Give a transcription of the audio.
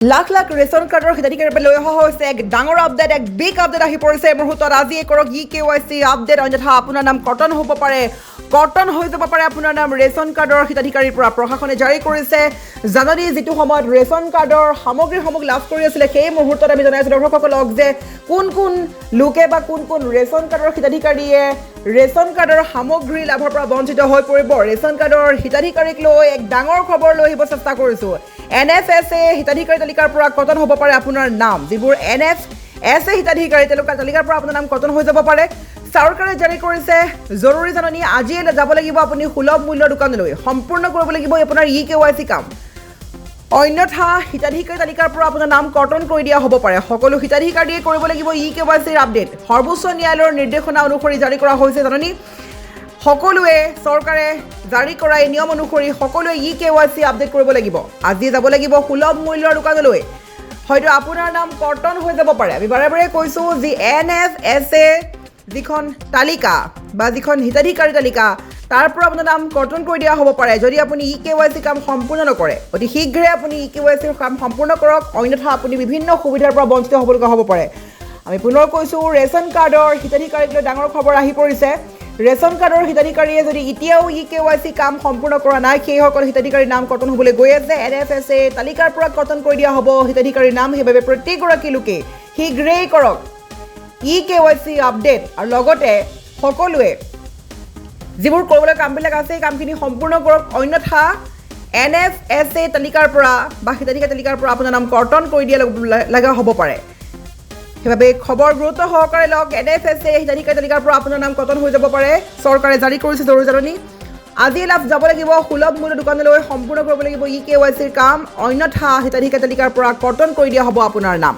Lakh lakh ration কাৰ্ডৰ হিতাধিকাৰীৰ পৰা লৈ অহা হৈছে এক ডাঙৰ আপডেট, এক বিগ আপডেট আহি পৰিছে এই মুহূৰ্তত। আজিয়ে কৰক KYC আপডেট, অন্যথা আপোনাৰ নাম কটন হ'ব পাৰে, কটন হৈ যাব পাৰে আপোনাৰ নাম ৰেচন কাৰ্ডৰ হিতাধিকাৰীৰ পৰা। প্ৰশাসনে জাৰি কৰিছে জাননী, যিটো সময়ত ৰেচন কাৰ্ডৰ সামগ্ৰীসমূহ লাভ কৰি আছিলে সেই মুহূৰ্তত আমি জনাইছোঁ দৰ্শকসকলক যে কোন কোন লোকে বা কোন কোন ৰেচন কাৰ্ডৰ হিতাধিকাৰীয়ে ৰেচন কাৰ্ডৰ সামগ্ৰী লাভৰ পৰা বঞ্চিত হৈ পৰিব। ৰেচন কাৰ্ডৰ হিতাধিকাৰীক লৈ এক ডাঙৰ খবৰ লৈ আহিব চেষ্টা কৰিছোঁ। NFSA হিতাধিকাৰী তালিকাৰ পৰা কটন হ'ব পাৰে আপোনাৰ নাম। যিবোৰ NFSA হিতাধিকাৰী তেওঁলোকৰ তালিকাৰ পৰা আপোনাৰ নাম কটন হৈ যাব পাৰে। চৰকাৰে জাৰি কৰিছে জৰুৰী জাননী, আজিয়ে যাব লাগিব আপুনি সুলভ মূল্যৰ দোকানলৈ, সম্পূৰ্ণ কৰিব লাগিব আপোনাৰ KYC কাম, অন্যথা হিতাধিকাৰী তালিকাৰ পৰা আপোনাৰ নাম কটন কৰি দিয়া হ'ব পাৰে। সকলো হিতাধিকাৰীয়ে কৰিব লাগিব KYCৰ আপডেট। সৰ্বোচ্চ ন্যায়ালয়ৰ নিৰ্দেশনা অনুসৰি জাৰি কৰা হৈছে জাননী। সকলোৱে চৰকাৰে জাৰি কৰা এই নিয়ম অনুসৰি সকলোৱে KYC আপডেট কৰিব লাগিব। আজি যাব লাগিব সুলভ মূল্যৰ দোকানলৈ, হয়তো আপোনাৰ নাম কটন হৈ যাব পাৰে। আমি বাৰে বাৰে কৈছোঁ যি NFSA যিখন তালিকা বা যিখন হিতাধিকাৰী তালিকা তাৰ পৰা আপোনাৰ নাম কটন কৰি দিয়া হ'ব পাৰে যদি আপুনি KYC কাম সম্পূৰ্ণ নকৰে। অতি শীঘ্ৰে আপুনি KYCৰ কাম সম্পূৰ্ণ কৰক, অন্যথা আপুনি বিভিন্ন সুবিধাৰ পৰা বঞ্চিত হ'বলগীয়া হ'ব পাৰে। আমি পুনৰ কৈছোঁ ৰেচন কাৰ্ডৰ হিতাধিকাৰীক লৈ ডাঙৰ খবৰ আহি পৰিছে। ৰেচন কাৰ্ডৰ হিতাধিকাৰীয়ে যদি এতিয়াও KYC কাম সম্পূৰ্ণ কৰা নাই, সেইসকল হিতাধিকাৰীৰ নাম কটন হ'বলৈ গৈ আছে। NFSA তালিকাৰ পৰা কটন কৰি দিয়া হ'ব হিতাধিকাৰীৰ নাম। সেইবাবে প্ৰত্যেকগৰাকী লোকে শীঘ্ৰেই কৰক KYC আপডেট, আৰু লগতে সকলোৱে যিবোৰ কৰিবলৈ কামবিলাক আছে সেই কামখিনি সম্পূৰ্ণ কৰক, অন্যথা NFSA তালিকাৰ পৰা বা হিতাধিকাৰী তালিকাৰ পৰা আপোনাৰ নাম কটন কৰি দিয়া লগা হ'ব পাৰে। সেইবাবে খবৰ গুৰুত্ব সহকাৰে লওক। NFSA হিতাধিকাৰী তালিকাৰ পৰা আপোনাৰ নাম কটন হৈ যাব পাৰে। চৰকাৰে জাৰি কৰিছে জৰুৰী জাননী। আজি যাব লাগিব সুলভ মূল্যৰ দোকানলৈ, সম্পূৰ্ণ কৰিব লাগিব KYCৰ কাম, অন্যথা হিতাধিকাৰী তালিকাৰ পৰা কটন কৰি দিয়া হ'ব আপোনাৰ নাম।